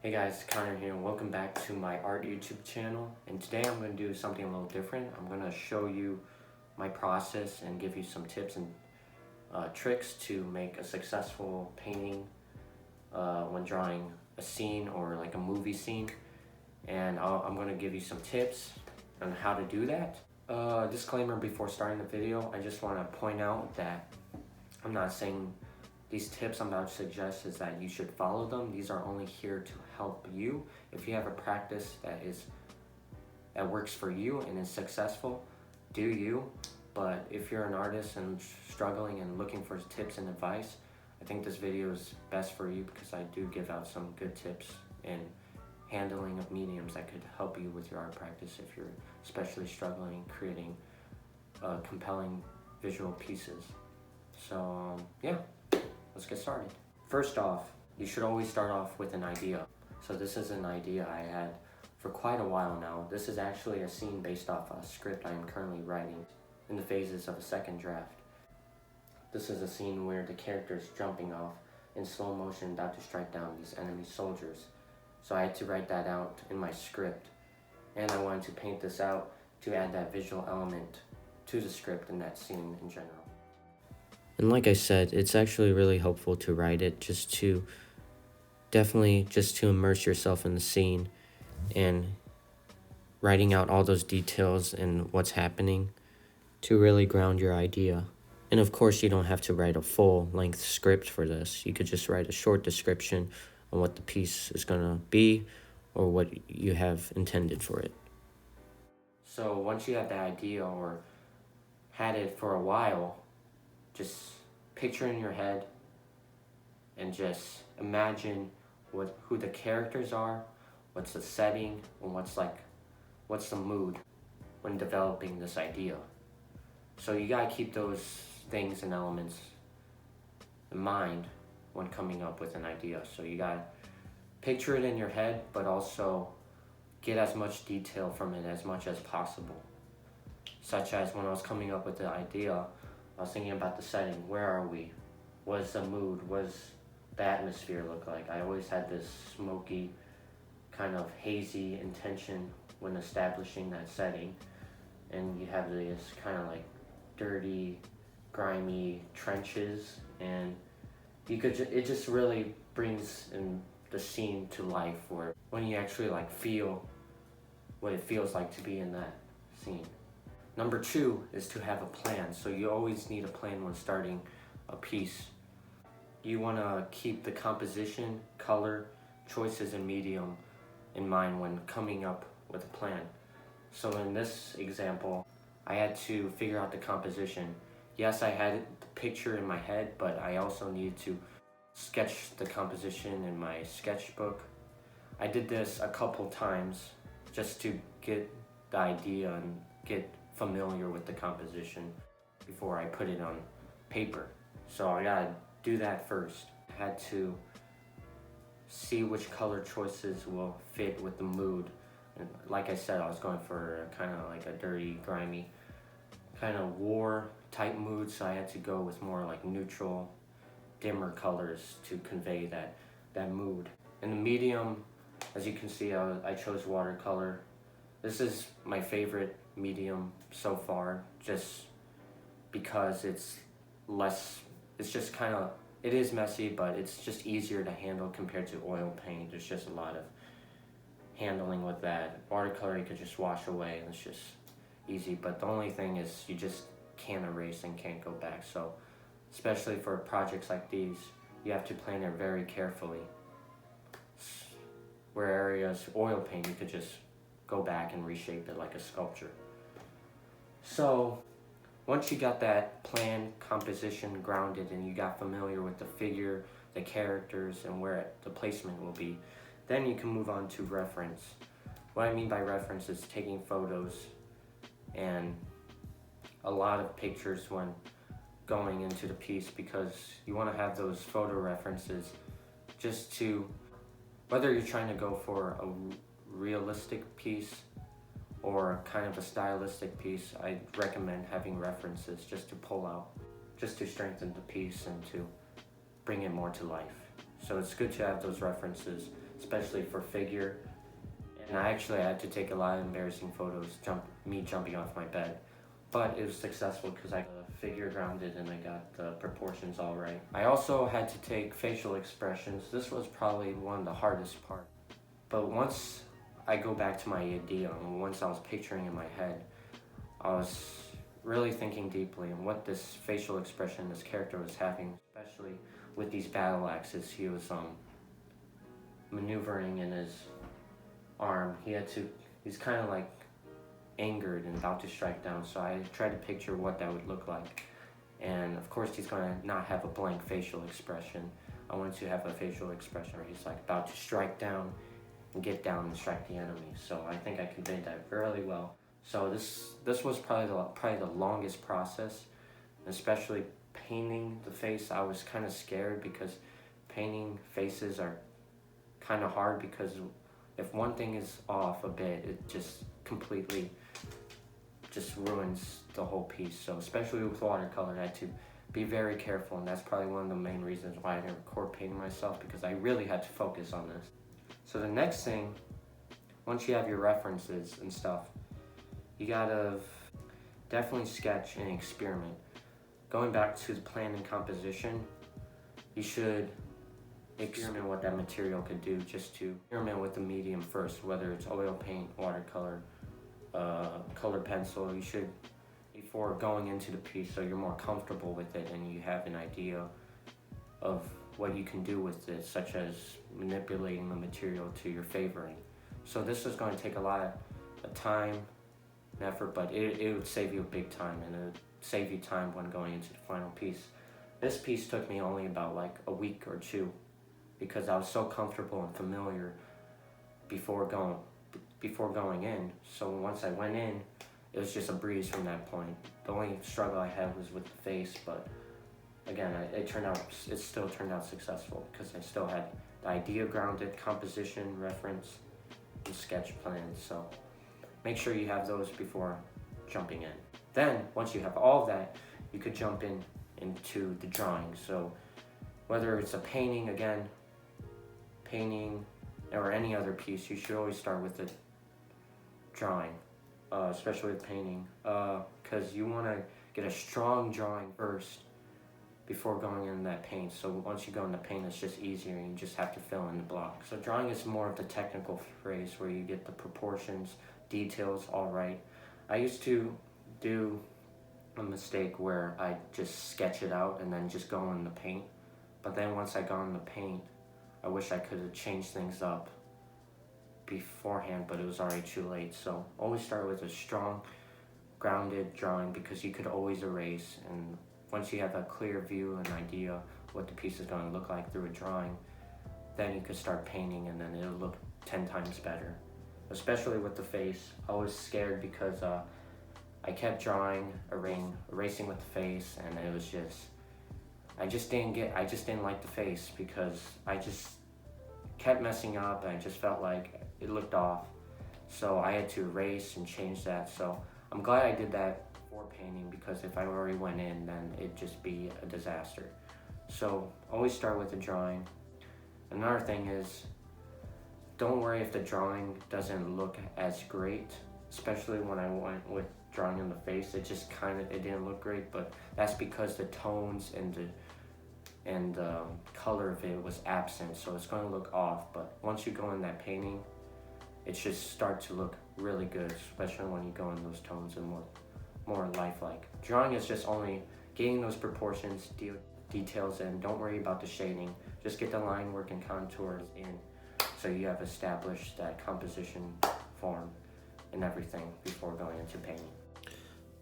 Hey guys, Connor here and welcome back to my art YouTube channel. And today I'm going to do something a little different. I'm going to show you my process and give you some tips and tricks to make a successful painting when drawing a scene or like a movie scene. And I'm going to give you some tips on how to do that. Disclaimer before starting the video, I just want to point out that I'm not saying these tips I'm about to suggest is that you should follow them. These are only here to help you. If you have a practice that works for you and is successful, do you. But if you're an artist and struggling and looking for tips and advice, I think this video is best for you because I do give out some good tips in handling of mediums that could help you with your art practice if you're especially struggling creating compelling visual pieces. So yeah. Let's get started. First off, you should always start off with an idea. So this is an idea I had for quite a while now. This is actually a scene based off a script I am currently writing in the phases of a second draft. This is a scene where the character is jumping off in slow motion about to strike down these enemy soldiers. So I had to write that out in my script. And I wanted to paint this out to add that visual element to the script and that scene in general. And like I said, it's actually really helpful to write it just to immerse yourself in the scene and writing out all those details and what's happening to really ground your idea. And of course, you don't have to write a full-length script for this. You could just write a short description on what the piece is going to be or what you have intended for it. So once you have the idea or had it for a while, just picture in your head and just imagine who the characters are, what's the setting, and what's the mood when developing this idea. So you gotta keep those things and elements in mind when coming up with an idea. So you gotta picture it in your head, but also get as much detail from it as much as possible. Such as when I was coming up with the idea, I was thinking about the setting. Where are we? What's the mood? What's the atmosphere look like? I always had this smoky, kind of hazy intention when establishing that setting. And you have this kind of like dirty, grimy trenches. And it just really brings in the scene to life when you actually like feel what it feels like to be in that scene. Number 2 is to have a plan. So you always need a plan when starting a piece. You want to keep the composition, color, choices, and medium in mind when coming up with a plan. So in this example, I had to figure out the composition. Yes, I had the picture in my head, but I also needed to sketch the composition in my sketchbook. I did this a couple times just to get the idea and get familiar with the composition before I put it on paper. So I gotta do that first. I had to see which color choices will fit with the mood. And like I said, I was going for kind of like a dirty, grimy, kind of war type mood, so I had to go with more like neutral, dimmer colors to convey that mood. In the medium, as you can see, I chose watercolor. This is my favorite medium so far, just because it is messy, but it's just easier to handle compared to oil paint. There's just a lot of handling with that. Watercolor you could just wash away and it's just easy, but the only thing is you just can't erase and can't go back. So especially for projects like these, you have to plan it very carefully. Where areas oil paint, you could just go back and reshape it like a sculpture. So once you got that plan, composition grounded, and you got familiar with the figure, the characters, and where the placement will be, then you can move on to reference. What I mean by reference is taking photos and a lot of pictures when going into the piece, because you want to have those photo references just to, whether you're trying to go for a realistic piece or kind of a stylistic piece, I recommend having references just to pull out, just to strengthen the piece and to bring it more to life. So it's good to have those references, especially for figure. And I actually had to take a lot of embarrassing photos, me jumping off my bed. But it was successful because I got the figure grounded and I got the proportions all right. I also had to take facial expressions. This was probably one of the hardest parts. But once I go back to my idea, and once I was picturing in my head, I was really thinking deeply on what this facial expression this character was having, especially with these battle axes he was maneuvering in his arm. He's kind of like angered and about to strike down, so I tried to picture what that would look like. And of course he's going to not have a blank facial expression. I wanted to have a facial expression where he's like about to strike down and get down and strike the enemy. So I think I conveyed that really well. So this was probably the longest process, especially painting the face. I was kind of scared because painting faces are kind of hard, because if one thing is off a bit, it just completely just ruins the whole piece. So especially with watercolor, I had to be very careful, and that's probably one of the main reasons why I didn't record painting myself, because I really had to focus on this. So the next thing, once you have your references and stuff, you gotta definitely sketch and experiment. Going back to the plan and composition, you should experiment what that material could do, just to experiment with the medium first, whether it's oil paint, watercolor, colored pencil. You should, before going into the piece, so you're more comfortable with it and you have an idea of what you can do with it, such as manipulating the material to your favoring. So this is going to take a lot of time and effort, but it would save you a big time, and it would save you time when going into the final piece. This piece took me only about like a week or two, because I was so comfortable and familiar before going in. So once I went in, it was just a breeze from that point. The only struggle I had was with the face, but again, it still turned out successful, because I still had the idea grounded, composition, reference, and sketch plans. So make sure you have those before jumping in. Then, once you have all of that, you could jump into the drawing. So whether it's a painting, or any other piece, you should always start with the drawing, especially with painting, because you want to get a strong drawing first before going in that paint. So once you go in the paint, it's just easier, and you just have to fill in the block. So drawing is more of the technical phrase where you get the proportions, details all right. I used to do a mistake where I just sketch it out and then just go in the paint. But then once I got in the paint, I wish I could have changed things up beforehand, but it was already too late. So always start with a strong, grounded drawing, because you could always erase, and once you have a clear view and idea what the piece is going to look like through a drawing, then you could start painting, and then it'll look 10 times better. Especially with the face, I was scared because I kept drawing, erasing with the face, and it was just, I just didn't like the face, because I just kept messing up, and I just felt like it looked off. So I had to erase and change that. So I'm glad I did that before painting, because if I already went in, then it'd just be a disaster. So always start with a drawing. Another thing is, don't worry if the drawing doesn't look as great, especially when I went with drawing in the face. It didn't look great, but that's because the tones and the color of it was absent, so it's going to look off. But once you go in that painting, it should start to look really good, especially when you go in those tones and more lifelike. Drawing is just only getting those proportions, details in. Don't worry about the shading. Just get the line work and contours in, so you have established that composition, form, and everything before going into painting.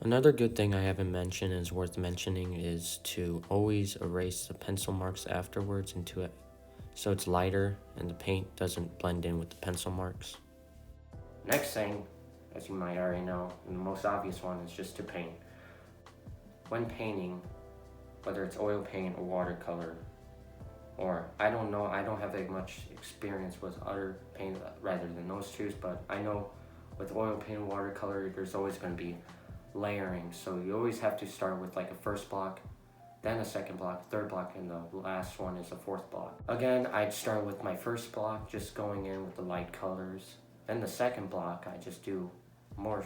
Another good thing I haven't mentioned is worth mentioning is to always erase the pencil marks afterwards into it, so it's lighter and the paint doesn't blend in with the pencil marks. Next thing, as you might already know, and the most obvious one, is just to paint. When painting, whether it's oil paint or watercolor, or I don't have that much experience with other paint rather than those two, but I know with oil paint and watercolor, there's always going to be layering. So you always have to start with like a first block, then a second block, third block, and the last one is a fourth block. Again, I'd start with my first block, just going in with the light colors. Then the second block, I just do more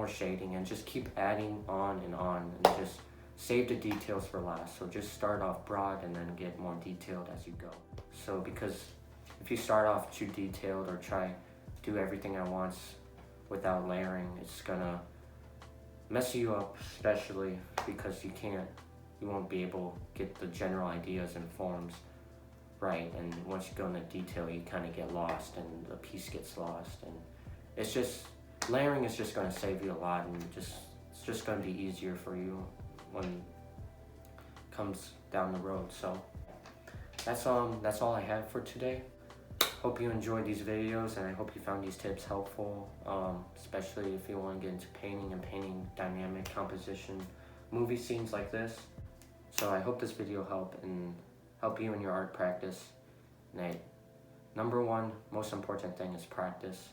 shading and just keep adding on and just save the details for last. So just start off broad and then get more detailed as you go. So because if you start off too detailed or try do everything at once without layering, it's gonna mess you up, especially because you won't be able to get the general ideas and forms right, and once you go into detail you kind of get lost and the piece gets lost, and it's just layering is just going to save you a lot, and it's just going to be easier for you when it comes down the road. So that's all I have for today. Hope you enjoyed these videos, and I hope you found these tips helpful, especially if you want to get into painting dynamic composition, movie scenes like this. So I hope this video helped you in your art practice. And number one, most important thing is practice,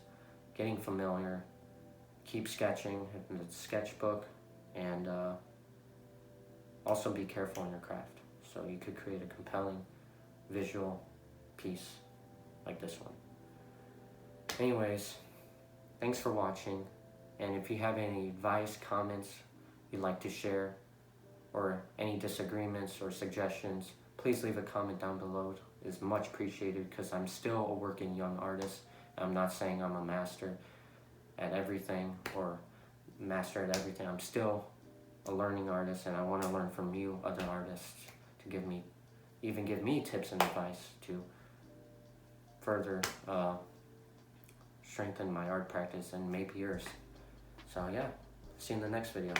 getting familiar, keep sketching in the sketchbook, and also be careful in your craft so you could create a compelling visual piece like this one. Anyways, thanks for watching, and if you have any advice, comments you'd like to share, or any disagreements or suggestions, please leave a comment down below. It's much appreciated because I'm still a working young artist. I'm not saying I'm a master at everything or master at everything. I'm still a learning artist, and I want to learn from you, other artists, to give me tips and advice to further strengthen my art practice and maybe yours. So yeah, see you in the next video.